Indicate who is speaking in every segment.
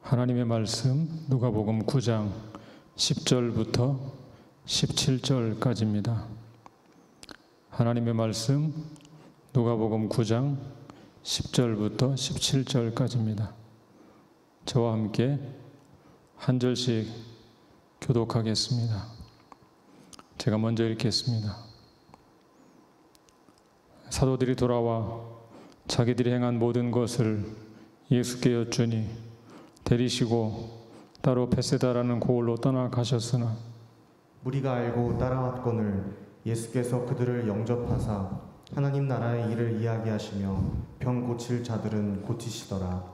Speaker 1: 하나님의 말씀 누가복음 9장 10절부터 17절까지입니다. 하나님의 말씀 누가복음 9장 10절부터 17절까지입니다. 저와 함께 한 절씩 교독하겠습니다. 제가 먼저 읽겠습니다. 사도들이 돌아와 자기들이 행한 모든 것을 예수께 여쭈니 데리시고 따로 베세다라는 고을로 떠나가셨으나
Speaker 2: 무리가 알고 따라왔거늘 예수께서 그들을 영접하사 하나님 나라의 일을 이야기하시며 병 고칠 자들은 고치시더라.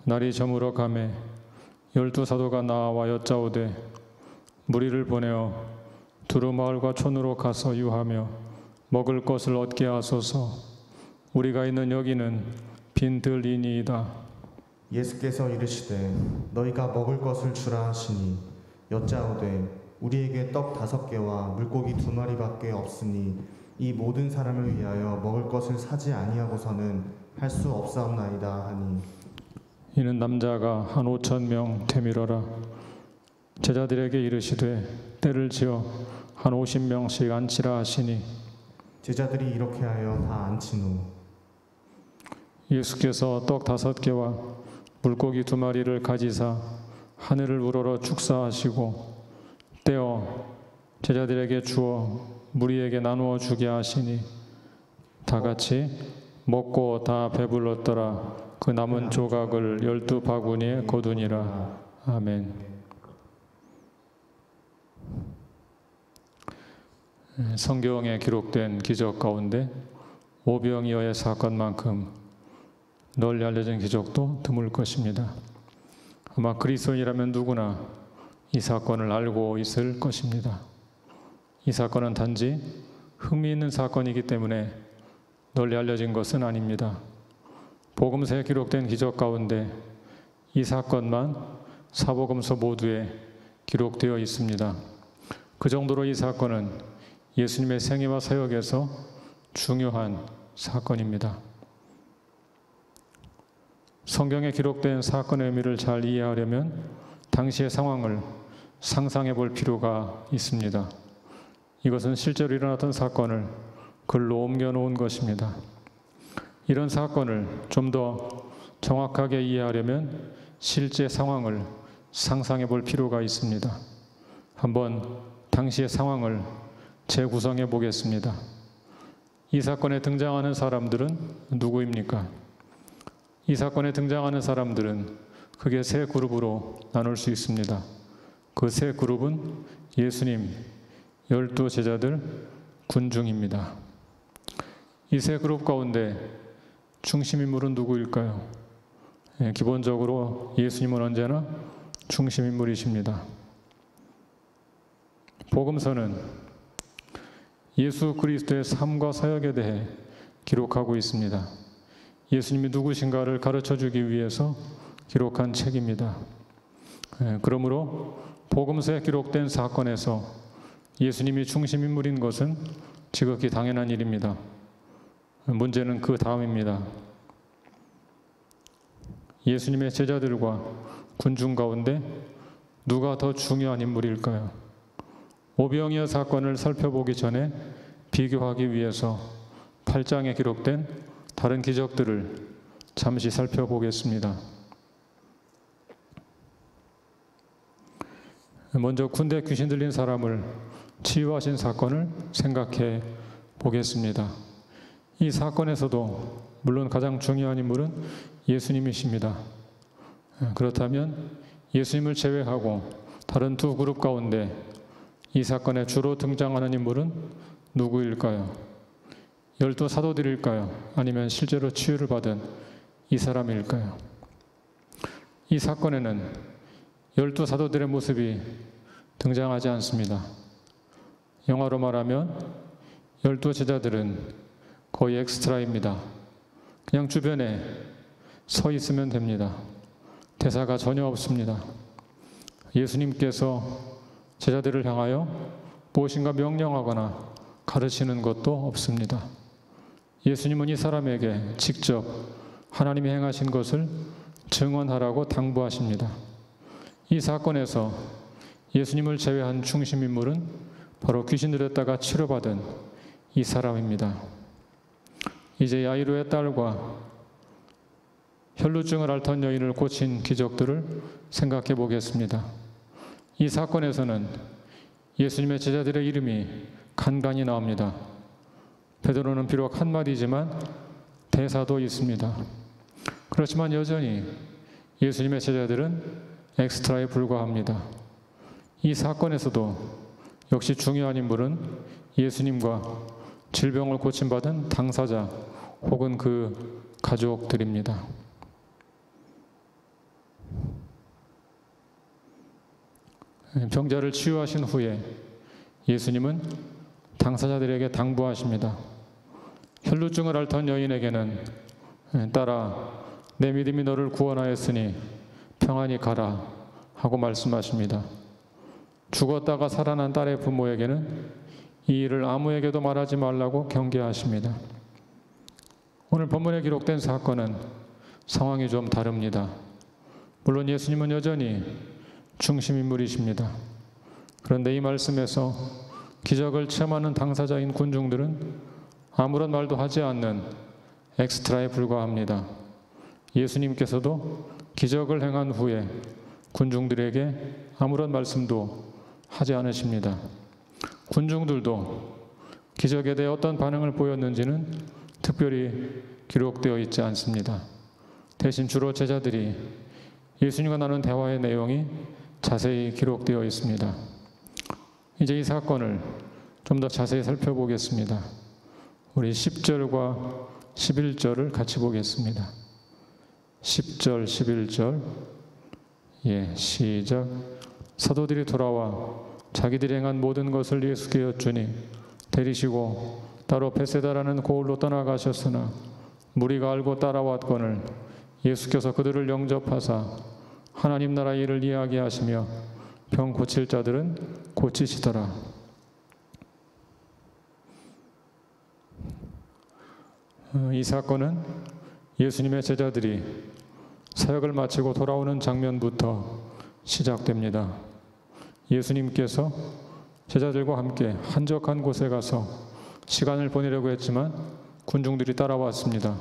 Speaker 1: 날이 저물어 가매 12 사도가 나와 여짜오되 무리를 보내어 두루 마을과 촌으로 가서 유하며 먹을 것을 얻게 하소서. 우리가 있는 여기는 빈 들이니이다.
Speaker 2: 예수께서 이르시되 너희가 먹을 것을 주라 하시니 여짜오되 우리에게 떡 5개와 물고기 2마리밖에 없으니 이 모든 사람을 위하여 먹을 것을 사지 아니하고서는 할 수 없사옵나이다 하니
Speaker 1: 이는 남자가 한 5,000명 되밀어라. 제자들에게 이르시되 때를 지어 한 50명씩 앉히라 하시니
Speaker 2: 제자들이 이렇게 하여 다 앉힌 후
Speaker 1: 예수께서 떡 5개와 물고기 2마리를 가지사 하늘을 우러러 축사하시고 떼어 제자들에게 주어 무리에게 나누어 주게 하시니 다 같이 먹고 다 배불렀더라. 그 남은 조각을 12바구니에 거두니라. 아멘. 성경에 기록된 기적 가운데 오병이어의 사건만큼 널리 알려진 기적도 드물 것입니다. 아마 그리스도인이라면 누구나 이 사건을 알고 있을 것입니다. 이 사건은 단지 흥미있는 사건이기 때문에 널리 알려진 것은 아닙니다. 복음서에 기록된 기적 가운데 이 사건만 사복음서 모두에 기록되어 있습니다. 그 정도로 이 사건은 예수님의 생애와 사역에서 중요한 사건입니다. 성경에 기록된 사건의 의미를 잘 이해하려면 당시의 상황을 상상해 볼 필요가 있습니다. 이것은 실제로 일어났던 사건을 글로 옮겨 놓은 것입니다. 이런 사건을 좀 더 정확하게 이해하려면 실제 상황을 상상해 볼 필요가 있습니다. 한번 당시의 상황을 재구성해 보겠습니다. 이 사건에 등장하는 사람들은 누구입니까? 이 사건에 등장하는 사람들은 크게 3 그룹으로 나눌 수 있습니다. 그 3 그룹은 예수님, 12 제자들, 군중입니다. 이 3 그룹 가운데 중심인물은 누구일까요? 기본적으로 예수님은 언제나 중심인물이십니다. 복음서는 예수 그리스도의 삶과 사역에 대해 기록하고 있습니다. 예수님이 누구신가를 가르쳐주기 위해서 기록한 책입니다. 그러므로 복음서에 기록된 사건에서 예수님이 중심인물인 것은 지극히 당연한 일입니다. 문제는 그 다음입니다. 예수님의 제자들과 군중 가운데 누가 더 중요한 인물일까요? 오병이어 사건을 살펴보기 전에 비교하기 위해서 8장에 기록된 다른 기적들을 잠시 살펴보겠습니다. 먼저 군대 귀신 들린 사람을 치유하신 사건을 생각해 보겠습니다. 이 사건에서도 물론 가장 중요한 인물은 예수님이십니다. 그렇다면 예수님을 제외하고 다른 2 그룹 가운데 이 사건에 주로 등장하는 인물은 누구일까요? 12 사도들일까요? 아니면 실제로 치유를 받은 이 사람일까요? 이 사건에는 12 사도들의 모습이 등장하지 않습니다. 영어로 말하면 12 제자들은 거의 엑스트라입니다. 그냥 주변에 서 있으면 됩니다. 대사가 전혀 없습니다. 예수님께서 제자들을 향하여 무엇인가 명령하거나 가르치는 것도 없습니다. 예수님은 이 사람에게 직접 하나님이 행하신 것을 증언하라고 당부하십니다. 이 사건에서 예수님을 제외한 중심 인물은 바로 귀신 들였다가 치료받은 이 사람입니다. 이제 야이로의 딸과 혈루증을 앓던 여인을 고친 기적들을 생각해 보겠습니다. 이 사건에서는 예수님의 제자들의 이름이 간간히 나옵니다. 베드로는 비록 한마디지만 대사도 있습니다. 그렇지만 여전히 예수님의 제자들은 엑스트라에 불과합니다. 이 사건에서도 역시 중요한 인물은 예수님과 질병을 고침받은 당사자 혹은 그 가족들입니다. 병자를 치유하신 후에 예수님은 당사자들에게 당부하십니다. 혈루증을 앓던 여인에게는 딸아, 내 믿음이 너를 구원하였으니 평안히 가라 하고 말씀하십니다. 죽었다가 살아난 딸의 부모에게는 이 일을 아무에게도 말하지 말라고 경계하십니다. 오늘 본문에 기록된 사건은 상황이 좀 다릅니다. 물론 예수님은 여전히 중심인물이십니다. 그런데 이 말씀에서 기적을 체험하는 당사자인 군중들은 아무런 말도 하지 않는 엑스트라에 불과합니다. 예수님께서도 기적을 행한 후에 군중들에게 아무런 말씀도 하지 않으십니다. 군중들도 기적에 대해 어떤 반응을 보였는지는 특별히 기록되어 있지 않습니다. 대신 주로 제자들이 예수님과 나눈 대화의 내용이 자세히 기록되어 있습니다. 이제 이 사건을 좀 더 자세히 살펴보겠습니다. 우리 10절과 11절을 같이 보겠습니다. 10절, 11절. 시작. 사도들이 돌아와 자기들이 행한 모든 것을 예수께 여쭈니 데리시고 따로 베세다라는 고을로 떠나가셨으나 무리가 알고 따라왔거늘 예수께서 그들을 영접하사 하나님 나라 일을 이야기하시며 병 고칠 자들은 고치시더라. 이 사건은 예수님의 제자들이 사역을 마치고 돌아오는 장면부터 시작됩니다. 예수님께서 제자들과 함께 한적한 곳에 가서 시간을 보내려고 했지만 군중들이 따라왔습니다.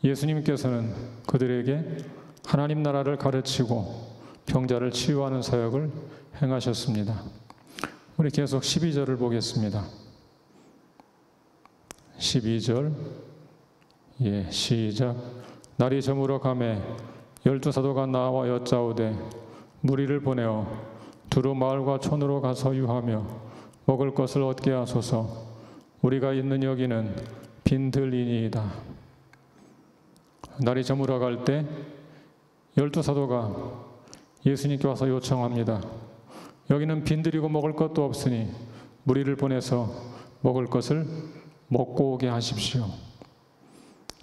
Speaker 1: 예수님께서는 그들에게 하나님 나라를 가르치고 병자를 치유하는 사역을 행하셨습니다. 우리 계속 12절을 보겠습니다. 12절. 시작. 날이 저물어 가매 12사도가 나와 여짜오되 무리를 보내어 두루 마을과 촌으로 가서 유하며 먹을 것을 얻게 하소서. 우리가 있는 여기는 빈들이니이다. 날이 저물어 갈 때 12사도가 예수님께 와서 요청합니다. 여기는 빈들이고 먹을 것도 없으니 무리를 보내서 먹을 것을 먹고 오게 하십시오.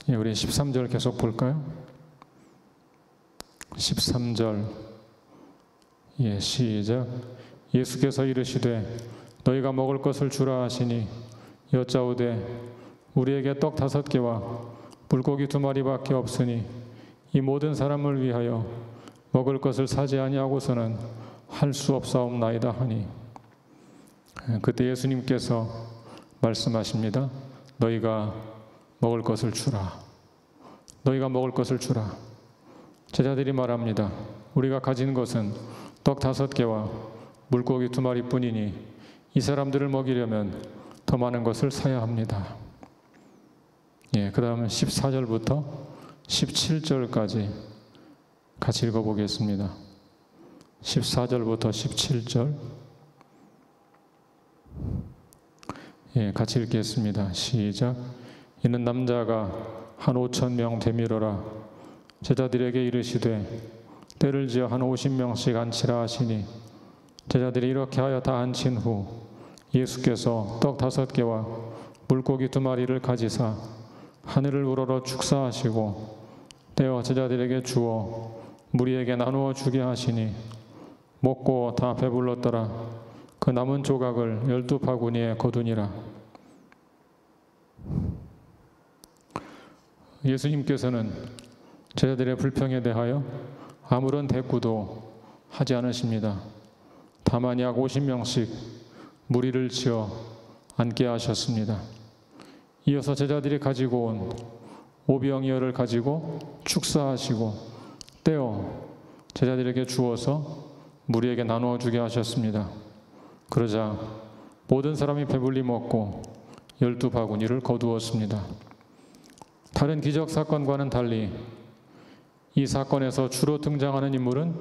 Speaker 1: 우리 13절 계속 볼까요? 13절. 시작. 예수께서 이르시되 너희가 먹을 것을 주라 하시니 여짜오되 우리에게 떡 5개와 물고기 2마리밖에 없으니 이 모든 사람을 위하여 먹을 것을 사지 아니하고서는 할 수 없사옵나이다 하니 그때 예수님께서 말씀하십니다. 너희가 먹을 것을 주라. 너희가 먹을 것을 주라. 제자들이 말합니다. 우리가 가진 것은 떡 5개와 물고기 2마리뿐이니 이 사람들을 먹이려면 더 많은 것을 사야 합니다. 그 다음은 14절부터 17절까지 같이 읽어보겠습니다. 14절부터 17절. 같이 읽겠습니다. 시작. 이는 남자가 한 5,000명 되밀어라. 제자들에게 이르시되 때를 지어 한 50명씩 앉히라 하시니 제자들이 이렇게 하여 다 앉힌 후 예수께서 떡 5개와 물고기 2마리를 가지사 하늘을 우러러 축사하시고 떼어 제자들에게 주어 무리에게 나누어 주게 하시니 먹고 다 배불렀더라. 그 남은 조각을 12바구니에 거두니라. 예수님께서는 제자들의 불평에 대하여 아무런 대꾸도 하지 않으십니다. 다만 약 50명씩 무리를 지어 앉게 하셨습니다. 이어서 제자들이 가지고 온 오병이어를 가지고 축사하시고 떼어 제자들에게 주어서 무리에게 나누어 주게 하셨습니다. 그러자 모든 사람이 배불리 먹고 12바구니를 거두었습니다. 다른 기적 사건과는 달리 이 사건에서 주로 등장하는 인물은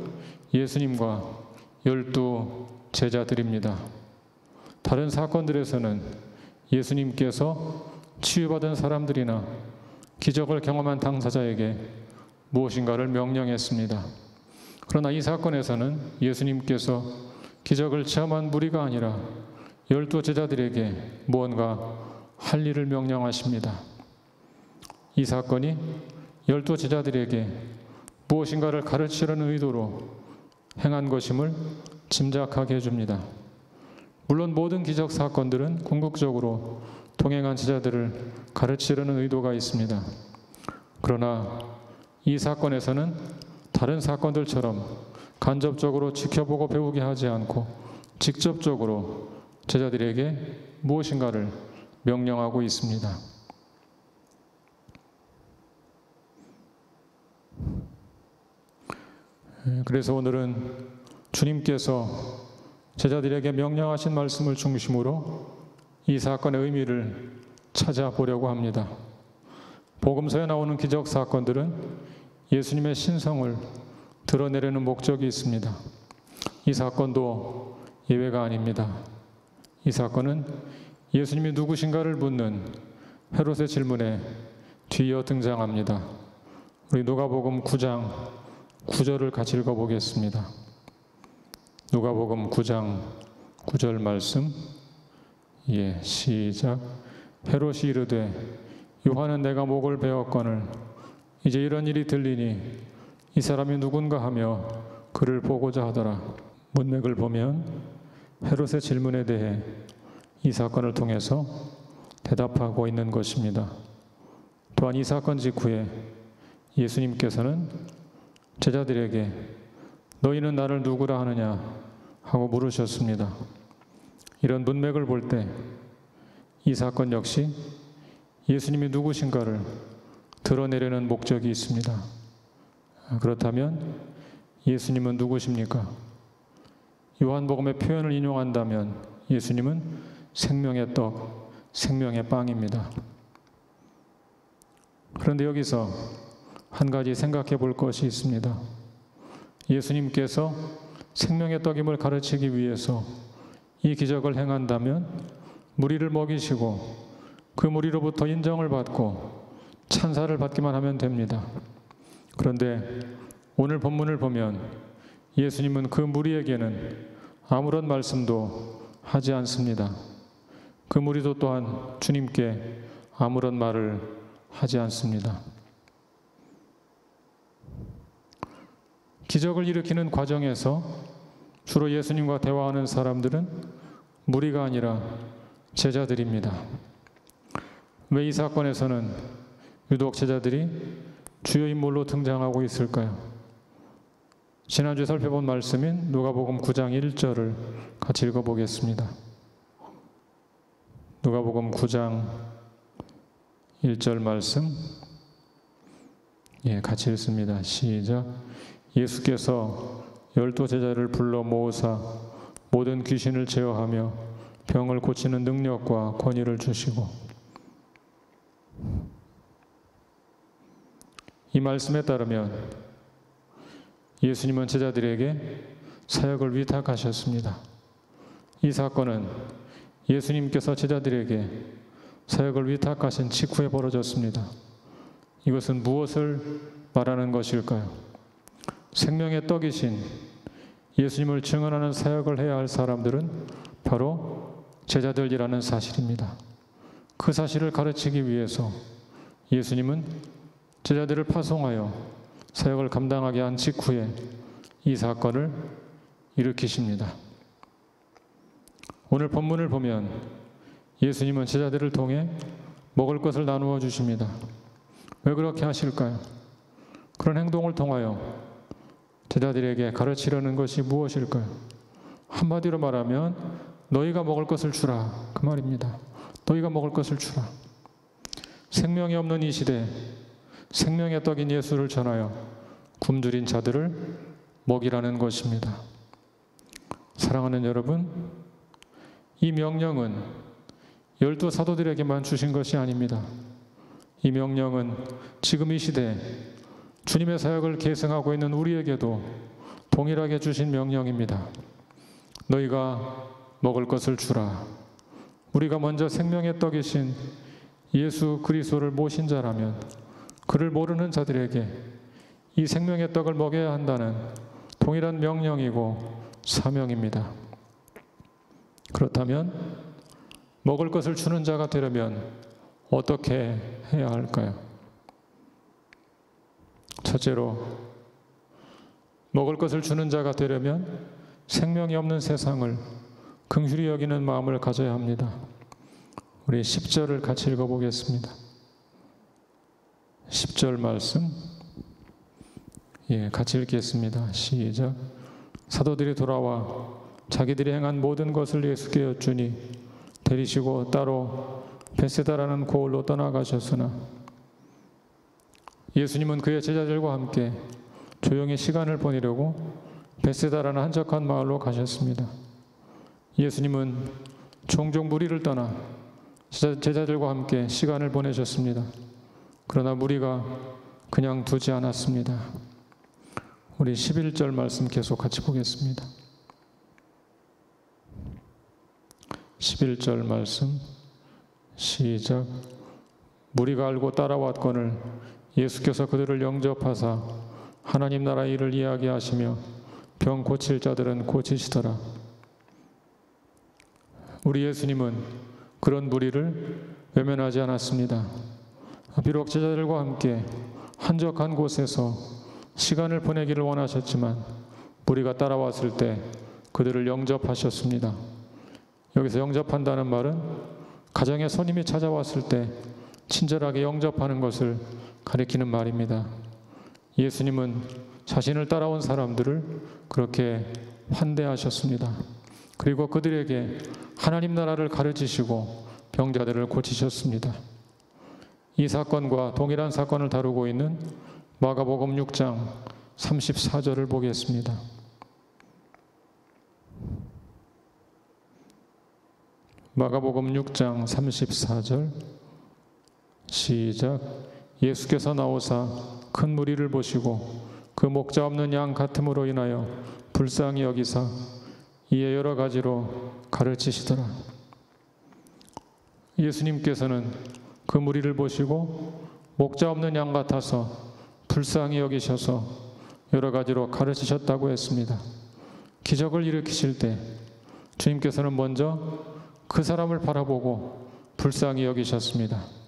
Speaker 1: 예수님과 12 제자들입니다. 다른 사건들에서는 예수님께서 치유받은 사람들이나 기적을 경험한 당사자에게 무엇인가를 명령했습니다. 그러나 이 사건에서는 예수님께서 기적을 체험한 무리가 아니라 12 제자들에게 무언가 할 일을 명령하십니다. 이 사건이 12 제자들에게 무엇인가를 가르치려는 의도로 행한 것임을 짐작하게 해줍니다. 물론 모든 기적 사건들은 궁극적으로 동행한 제자들을 가르치려는 의도가 있습니다. 그러나 이 사건에서는 다른 사건들처럼 간접적으로 지켜보고 배우게 하지 않고 직접적으로 제자들에게 무엇인가를 명령하고 있습니다. 그래서 오늘은 주님께서 제자들에게 명령하신 말씀을 중심으로 이 사건의 의미를 찾아보려고 합니다. 복음서에 나오는 기적 사건들은 예수님의 신성을 드러내려는 목적이 있습니다. 이 사건도 예외가 아닙니다. 이 사건은 예수님이 누구신가를 묻는 헤롯의 질문에 뒤이어 등장합니다. 우리 누가복음 9장 9절을 같이 읽어보겠습니다. 누가복음 9장 9절 말씀. 시작. 헤롯이 이르되 요한은 내가 목을 베었거늘 이제 이런 일이 들리니 이 사람이 누군가 하며 그를 보고자 하더라. 문맥을 보면 헤롯의 질문에 대해 이 사건을 통해서 대답하고 있는 것입니다. 또한 이 사건 직후에 예수님께서는 제자들에게 너희는 나를 누구라 하느냐 하고 물으셨습니다. 이런 문맥을 볼 때 이 사건 역시 예수님이 누구신가를 드러내려는 목적이 있습니다. 그렇다면 예수님은 누구십니까? 요한복음의 표현을 인용한다면 예수님은 생명의 떡, 생명의 빵입니다. 그런데 여기서 한 가지 생각해 볼 것이 있습니다. 예수님께서 생명의 떡임을 가르치기 위해서 이 기적을 행한다면 무리를 먹이시고 그 무리로부터 인정을 받고 찬사를 받기만 하면 됩니다. 그런데 오늘 본문을 보면 예수님은 그 무리에게는 아무런 말씀도 하지 않습니다. 그 무리도 또한 주님께 아무런 말을 하지 않습니다. 기적을 일으키는 과정에서 주로 예수님과 대화하는 사람들은 무리가 아니라 제자들입니다. 왜 이 사건에서는 유독 제자들이 주요 인물로 등장하고 있을까요? 지난주에 살펴본 말씀인 누가복음 9장 1절을 같이 읽어보겠습니다. 누가복음 9장 1절 말씀 같이 읽습니다. 시작. 예수께서 12 제자를 불러 모으사 모든 귀신을 제어하며 병을 고치는 능력과 권위를 주시고. 이 말씀에 따르면 예수님은 제자들에게 사역을 위탁하셨습니다. 이 사건은 예수님께서 제자들에게 사역을 위탁하신 직후에 벌어졌습니다. 이것은 무엇을 말하는 것일까요? 생명의 떡이신 예수님을 증언하는 사역을 해야 할 사람들은 바로 제자들이라는 사실입니다. 그 사실을 가르치기 위해서 예수님은 제자들을 파송하여 사역을 감당하게 한 직후에 이 사건을 일으키십니다. 오늘 본문을 보면 예수님은 제자들을 통해 먹을 것을 나누어 주십니다. 왜 그렇게 하실까요? 그런 행동을 통하여 제자들에게 가르치려는 것이 무엇일까요? 한마디로 말하면 너희가 먹을 것을 주라, 그 말입니다. 너희가 먹을 것을 주라. 생명이 없는 이 시대, 생명의 떡인 예수를 전하여 굶주린 자들을 먹이라는 것입니다. 사랑하는 여러분, 이 명령은 12 사도들에게만 주신 것이 아닙니다. 이 명령은 지금 이 시대 주님의 사역을 계승하고 있는 우리에게도 동일하게 주신 명령입니다. 너희가 먹을 것을 주라. 우리가 먼저 생명의 떡이신 예수 그리스도를 모신 자라면 그를 모르는 자들에게 이 생명의 떡을 먹여야 한다는 동일한 명령이고 사명입니다. 그렇다면 먹을 것을 주는 자가 되려면 어떻게 해야 할까요? 첫째로, 먹을 것을 주는 자가 되려면 생명이 없는 세상을 긍휼히 여기는 마음을 가져야 합니다. 우리 10절을 같이 읽어보겠습니다. 10절 말씀, 같이 읽겠습니다. 시작. 사도들이 돌아와 자기들이 행한 모든 것을 예수께 여쭈니 데리시고 따로 베세다라는 고을로 떠나가셨으나 예수님은 그의 제자들과 함께 조용히 시간을 보내려고 베세다라는 한적한 마을로 가셨습니다. 예수님은 종종 무리를 떠나 제자들과 함께 시간을 보내셨습니다. 그러나 무리가 그냥 두지 않았습니다. 우리 11절 말씀 계속 같이 보겠습니다. 11절 말씀 시작. 무리가 알고 따라왔거늘 예수께서 그들을 영접하사 하나님 나라의 일을 이야기하시며 병 고칠 자들은 고치시더라. 우리 예수님은 그런 무리를 외면하지 않았습니다. 비록 제자들과 함께 한적한 곳에서 시간을 보내기를 원하셨지만 무리가 따라왔을 때 그들을 영접하셨습니다. 여기서 영접한다는 말은 가정에 손님이 찾아왔을 때 친절하게 영접하는 것을 가리키는 말입니다. 예수님은 자신을 따라온 사람들을 그렇게 환대하셨습니다. 그리고 그들에게 하나님 나라를 가르치시고 병자들을 고치셨습니다. 이 사건과 동일한 사건을 다루고 있는 마가복음 6장 34절을 보겠습니다. 마가복음 6장 34절 시작. 예수께서 나오사 큰 무리를 보시고 그 목자 없는 양 같음으로 인하여 불쌍히 여기사 이에 여러 가지로 가르치시더라. 예수님께서는 그 무리를 보시고 목자 없는 양 같아서 불쌍히 여기셔서 여러 가지로 가르치셨다고 했습니다. 기적을 일으키실 때 주님께서는 먼저 그 사람을 바라보고 불쌍히 여기셨습니다.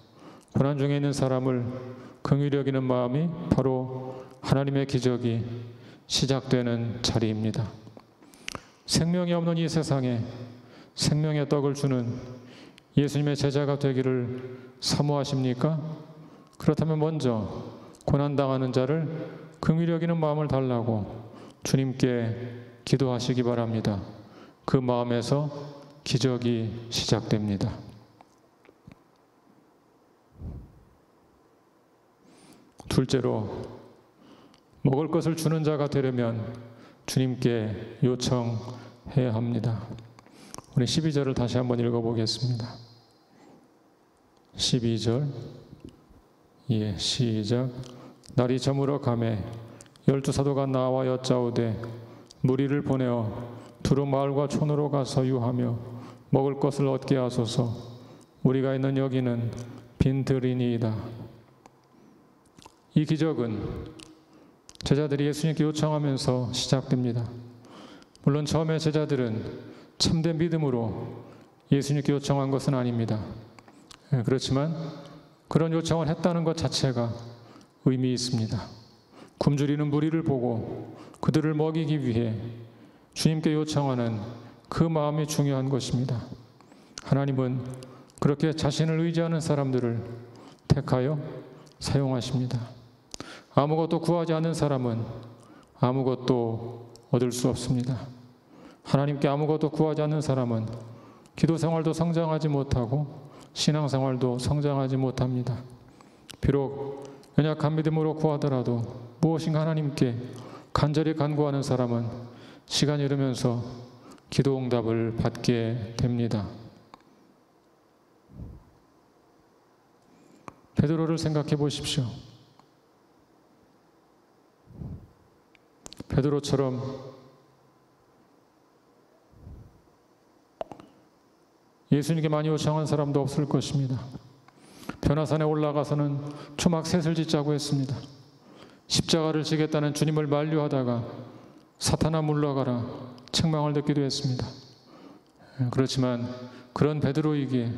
Speaker 1: 고난 중에 있는 사람을 긍휼히 여기는 마음이 바로 하나님의 기적이 시작되는 자리입니다. 생명이 없는 이 세상에 생명의 떡을 주는 예수님의 제자가 되기를 사모하십니까? 그렇다면 먼저 고난당하는 자를 긍휼히 여기는 마음을 달라고 주님께 기도하시기 바랍니다. 그 마음에서 기적이 시작됩니다. 둘째로, 먹을 것을 주는 자가 되려면 주님께 요청해야 합니다. 우리 12절을 다시 한번 읽어보겠습니다. 12절 시작. 날이 저물어 가매 12 사도가 나와 여짜오되 무리를 보내어 두루 마을과 촌으로 가서 유하며 먹을 것을 얻게 하소서. 우리가 있는 여기는 빈들이니이다. 이 기적은 제자들이 예수님께 요청하면서 시작됩니다. 물론 처음에 제자들은 참된 믿음으로 예수님께 요청한 것은 아닙니다. 그렇지만 그런 요청을 했다는 것 자체가 의미 있습니다. 굶주리는 무리를 보고 그들을 먹이기 위해 주님께 요청하는 그 마음이 중요한 것입니다. 하나님은 그렇게 자신을 의지하는 사람들을 택하여 사용하십니다. 아무것도 구하지 않는 사람은 아무것도 얻을 수 없습니다. 하나님께 아무것도 구하지 않는 사람은 기도 생활도 성장하지 못하고 신앙 생활도 성장하지 못합니다. 비록 연약한 믿음으로 구하더라도 무엇인가 하나님께 간절히 간구하는 사람은 시간이 흐르면서 기도 응답을 받게 됩니다. 베드로를 생각해 보십시오. 베드로처럼 예수님께 많이 요청한 사람도 없을 것입니다. 변화산에 올라가서는 초막 셋을 짓자고 했습니다. 십자가를 지겠다는 주님을 만류하다가 사탄아 물러가라 책망을 듣기도 했습니다. 그렇지만 그런 베드로에게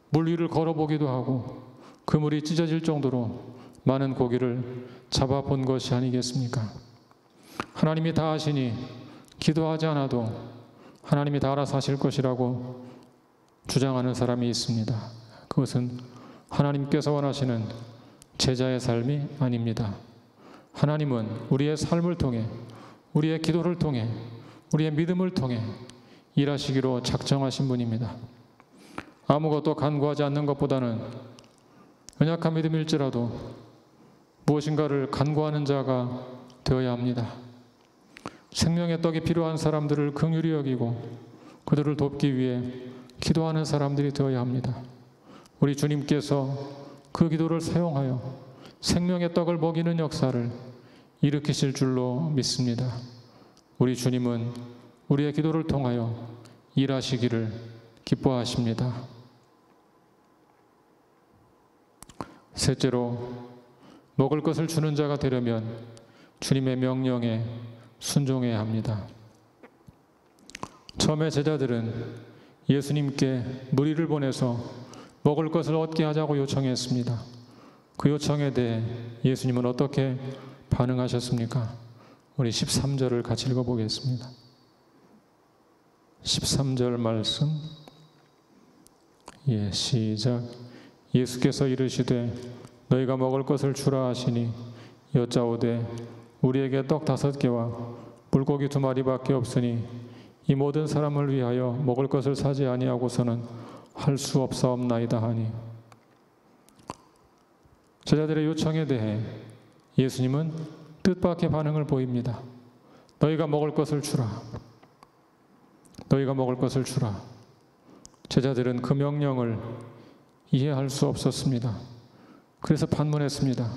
Speaker 1: 물 위를 걸어보기도 하고 그물이 찢어질 정도로 많은 고기를 잡아본 것이 아니겠습니까? 하나님이 다 하시니 기도하지 않아도 하나님이 다 알아서 하실 것이라고 주장하는 사람이 있습니다. 그것은 하나님께서 원하시는 제자의 삶이 아닙니다. 하나님은 우리의 삶을 통해, 우리의 기도를 통해, 우리의 믿음을 통해 일하시기로 작정하신 분입니다. 아무것도 간구하지 않는 것보다는 연약한 믿음일지라도 무엇인가를 간구하는 자가 되어야 합니다. 생명의 떡이 필요한 사람들을 긍휼히 여기고 그들을 돕기 위해 기도하는 사람들이 되어야 합니다. 우리 주님께서 그 기도를 사용하여 생명의 떡을 먹이는 역사를 일으키실 줄로 믿습니다. 우리 주님은 우리의 기도를 통하여 일하시기를 기뻐하십니다. 셋째로, 먹을 것을 주는 자가 되려면 주님의 명령에 순종해야 합니다. 처음에 제자들은 예수님께 무리를 보내서 먹을 것을 얻게 하자고 요청했습니다. 그 요청에 대해 예수님은 어떻게 반응하셨습니까? 우리 13절을 같이 읽어보겠습니다. 13절 말씀. 시작. 예수께서 이르시되 너희가 먹을 것을 주라 하시니 여짜오되 우리에게 떡 5개와 물고기 2마리밖에 없으니 이 모든 사람을 위하여 먹을 것을 사지 아니하고서는 할 수 없사옵나이다 하니. 제자들의 요청에 대해 예수님은 뜻밖의 반응을 보입니다. 너희가 먹을 것을 주라. 너희가 먹을 것을 주라. 제자들은 그 명령을 이해할 수 없었습니다. 그래서 반문했습니다.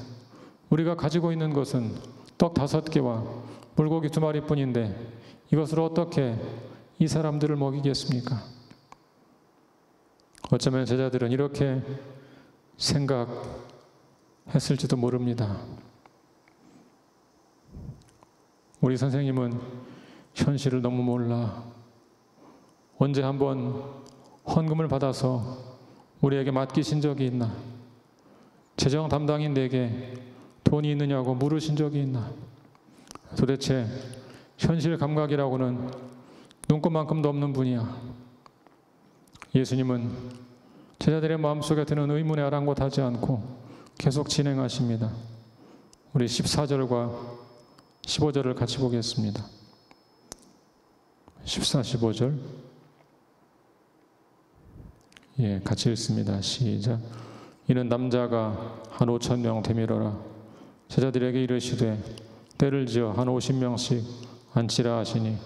Speaker 1: 우리가 가지고 있는 것은 떡 5개와 물고기 2마리뿐인데 이것으로 어떻게 이 사람들을 먹이겠습니까? 어쩌면 제자들은 이렇게 생각했을지도 모릅니다. 우리 선생님은 현실을 너무 몰라. 언제 한번 헌금을 받아서 우리에게 맡기신 적이 있나? 재정 담당인 내게 돈이 있느냐고 물으신 적이 있나? 도대체 현실 감각이라고는 눈꼽만큼도 없는 분이야. 예수님은 제자들의 마음속에 드는 의문에 아랑곳하지 않고 계속 진행하십니다. 우리 14절과 15절을 같이 보겠습니다. 14, 15절. 같이 읽습니다. 시작. 이는 남자가 한 5,000명 되밀어라. 제자들에게 이르시되 때를 지어 한 50명씩 앉히라 하시니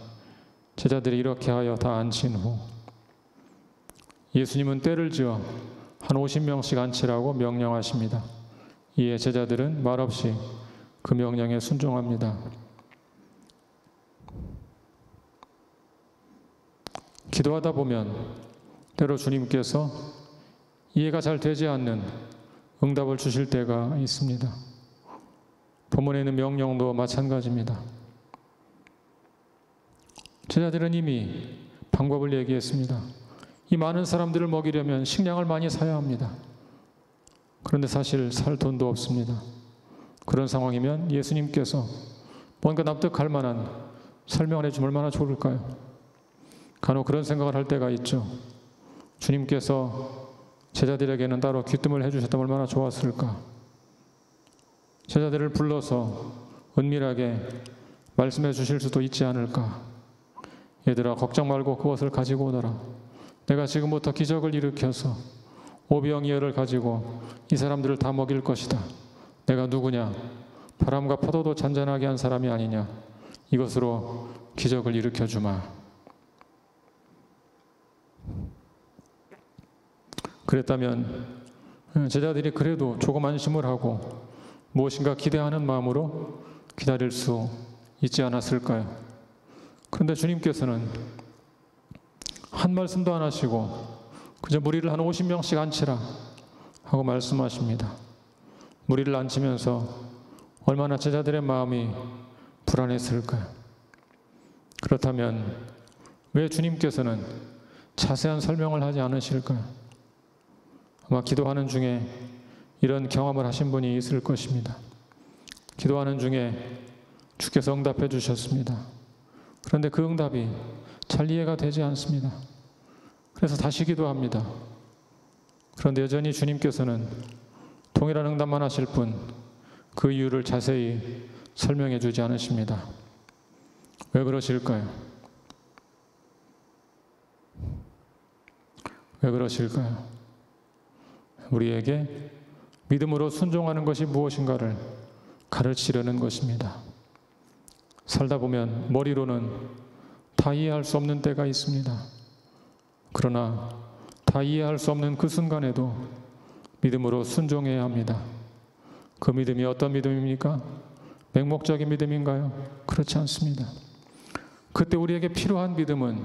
Speaker 1: 제자들이 이렇게 하여 다 앉힌 후 예수님은 때를 지어 한 50명씩 앉히라고 명령하십니다. 이에 제자들은 말없이 그 명령에 순종합니다. 기도하다 보면 때로 주님께서 이해가 잘 되지 않는 응답을 주실 때가 있습니다. 본문에 있는 명령도 마찬가지입니다. 제자들은 이미 방법을 얘기했습니다. 이 많은 사람들을 먹이려면 식량을 많이 사야 합니다. 그런데 사실 살 돈도 없습니다. 그런 상황이면 예수님께서 뭔가 납득할 만한 설명을 해주면 얼마나 좋을까요? 간혹 그런 생각을 할 때가 있죠. 주님께서 제자들에게는 따로 귀뜸을 해주셨다면 얼마나 좋았을까? 제자들을 불러서 은밀하게 말씀해 주실 수도 있지 않을까. 얘들아, 걱정 말고 그것을 가지고 오너라. 내가 지금부터 기적을 일으켜서 오병이어를 가지고 이 사람들을 다 먹일 것이다. 내가 누구냐? 바람과 파도도 잔잔하게 한 사람이 아니냐. 이것으로 기적을 일으켜 주마. 그랬다면 제자들이 그래도 조금 안심을 하고 무엇인가 기대하는 마음으로 기다릴 수 있지 않았을까요? 그런데 주님께서는 한 말씀도 안 하시고 그저 무리를 한 50명씩 앉히라 하고 말씀하십니다. 무리를 앉히면서 얼마나 제자들의 마음이 불안했을까요? 그렇다면 왜 주님께서는 자세한 설명을 하지 않으실까요? 아마 기도하는 중에 이런 경험을 하신 분이 있을 것입니다. 기도하는 중에 주께서 응답해 주셨습니다. 그런데 그 응답이 잘 이해가 되지 않습니다. 그래서 다시 기도합니다. 그런데 여전히 주님께서는 동일한 응답만 하실 뿐 그 이유를 자세히 설명해 주지 않으십니다. 왜 그러실까요? 왜 그러실까요? 우리에게 믿음으로 순종하는 것이 무엇인가를 가르치려는 것입니다. 살다 보면 머리로는 다 이해할 수 없는 때가 있습니다. 그러나 다 이해할 수 없는 그 순간에도 믿음으로 순종해야 합니다. 그 믿음이 어떤 믿음입니까? 맹목적인 믿음인가요? 그렇지 않습니다. 그때 우리에게 필요한 믿음은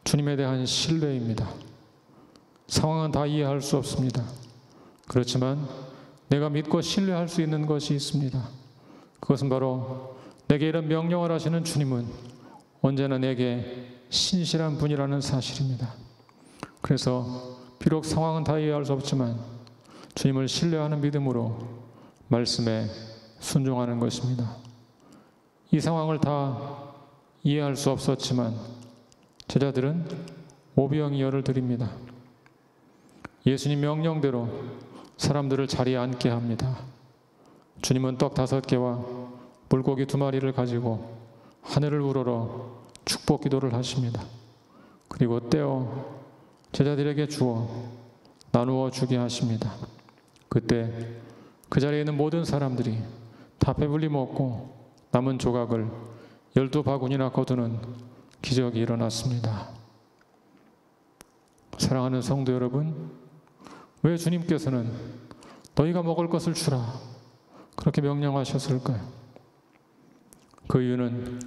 Speaker 1: 주님에 대한 신뢰입니다. 상황은 다 이해할 수 없습니다. 그렇지만 내가 믿고 신뢰할 수 있는 것이 있습니다. 그것은 바로 내게 이런 명령을 하시는 주님은 언제나 내게 신실한 분이라는 사실입니다. 그래서 비록 상황은 다 이해할 수 없지만 주님을 신뢰하는 믿음으로 말씀에 순종하는 것입니다. 이 상황을 다 이해할 수 없었지만 제자들은 오병이어를 드립니다. 예수님 명령대로 사람들을 자리에 앉게 합니다. 주님은 떡 5개와 물고기 2마리를 가지고 하늘을 우러러 축복 기도를 하십니다. 그리고 떼어 제자들에게 주어 나누어 주게 하십니다. 그때 그 자리에 있는 모든 사람들이 다 배불리 먹고 남은 조각을 12바구니나 거두는 기적이 일어났습니다. 사랑하는 성도 여러분, 왜 주님께서는 너희가 먹을 것을 주라 그렇게 명령하셨을까요? 그 이유는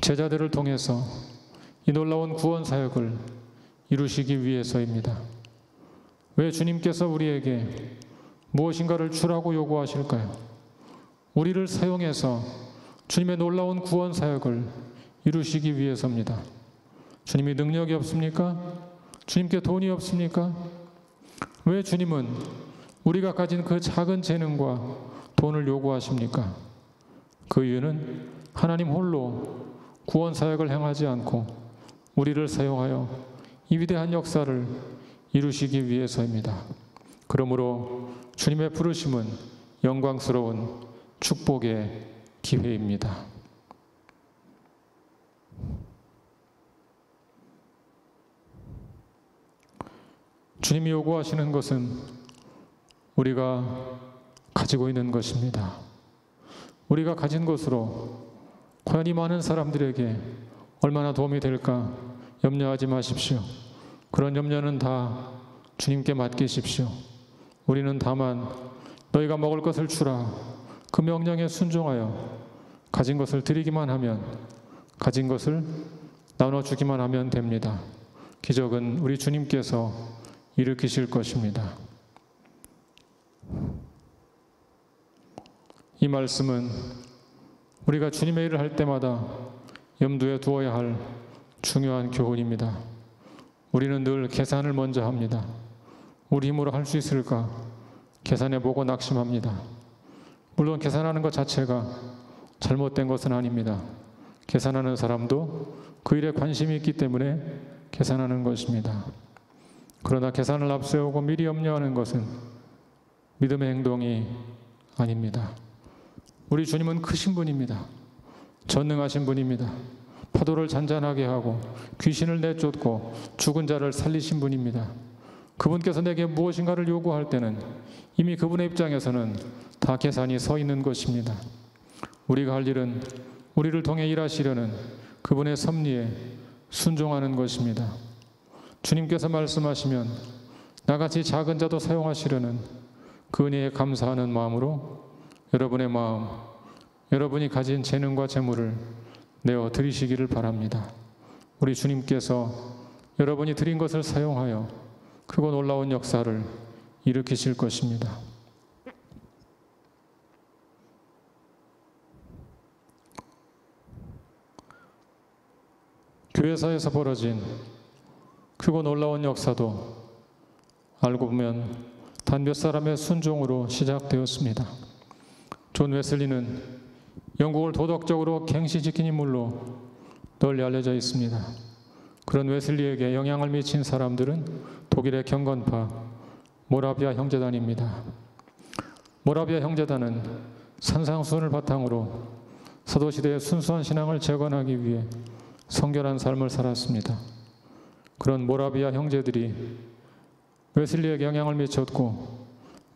Speaker 1: 제자들을 통해서 이 놀라운 구원 사역을 이루시기 위해서입니다. 왜 주님께서 우리에게 무엇인가를 주라고 요구하실까요? 우리를 사용해서 주님의 놀라운 구원 사역을 이루시기 위해서입니다. 주님이 능력이 없습니까? 주님께 돈이 없습니까? 왜 주님은 우리가 가진 그 작은 재능과 돈을 요구하십니까? 그 이유는 하나님 홀로 구원 사역을 행하지 않고 우리를 사용하여 이 위대한 역사를 이루시기 위해서입니다. 그러므로 주님의 부르심은 영광스러운 축복의 기회입니다. 주님이 요구하시는 것은 우리가 가지고 있는 것입니다. 우리가 가진 것으로 과연 이 많은 사람들에게 얼마나 도움이 될까 염려하지 마십시오. 그런 염려는 다 주님께 맡기십시오. 우리는 다만 너희가 먹을 것을 주라 그 명령에 순종하여 가진 것을 드리기만 하면, 가진 것을 나눠주기만 하면 됩니다. 기적은 우리 주님께서 일으키실 것입니다. 이 말씀은 우리가 주님의 일을 할 때마다 염두에 두어야 할 중요한 교훈입니다. 우리는 늘 계산을 먼저 합니다. 우리 힘으로 할 수 있을까? 계산해보고 낙심합니다. 물론 계산하는 것 자체가 잘못된 것은 아닙니다. 계산하는 사람도 그 일에 관심이 있기 때문에 계산하는 것입니다. 그러나 계산을 앞세우고 미리 염려하는 것은 믿음의 행동이 아닙니다. 우리 주님은 크신 분입니다. 전능하신 분입니다. 파도를 잔잔하게 하고 귀신을 내쫓고 죽은 자를 살리신 분입니다. 그분께서 내게 무엇인가를 요구할 때는 이미 그분의 입장에서는 다 계산이 서 있는 것입니다. 우리가 할 일은 우리를 통해 일하시려는 그분의 섭리에 순종하는 것입니다. 주님께서 말씀하시면 나같이 작은 자도 사용하시려는 그 은혜에 감사하는 마음으로 여러분의 마음, 여러분이 가진 재능과 재물을 내어 드리시기를 바랍니다. 우리 주님께서 여러분이 드린 것을 사용하여 크고 놀라운 역사를 일으키실 것입니다. 교회사에서 벌어진 크고 놀라운 역사도 알고 보면 단 몇 사람의 순종으로 시작되었습니다. 존 웨슬리는 영국을 도덕적으로 갱시지킨 인물로 널리 알려져 있습니다. 그런 웨슬리에게 영향을 미친 사람들은 독일의 경건파 모라비아 형제단입니다. 모라비아 형제단은 산상수훈을 바탕으로 사도시대의 순수한 신앙을 재건하기 위해 성결한 삶을 살았습니다. 그런 모라비아 형제들이 웨슬리에게 영향을 미쳤고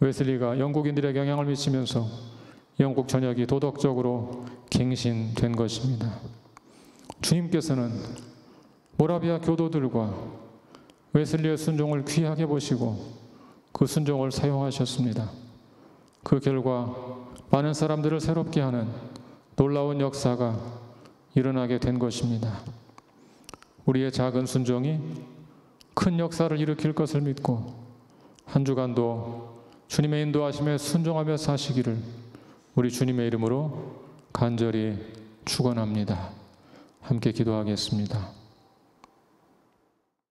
Speaker 1: 웨슬리가 영국인들에게 영향을 미치면서 영국 전역이 도덕적으로 갱신된 것입니다. 주님께서는 모라비아 교도들과 웨슬리의 순종을 귀하게 보시고 그 순종을 사용하셨습니다. 그 결과 많은 사람들을 새롭게 하는 놀라운 역사가 일어나게 된 것입니다. 우리의 작은 순종이 큰 역사를 일으킬 것을 믿고 한 주간도 주님의 인도하심에 순종하며 사시기를 우리 주님의 이름으로 간절히 축원합니다. 함께 기도하겠습니다.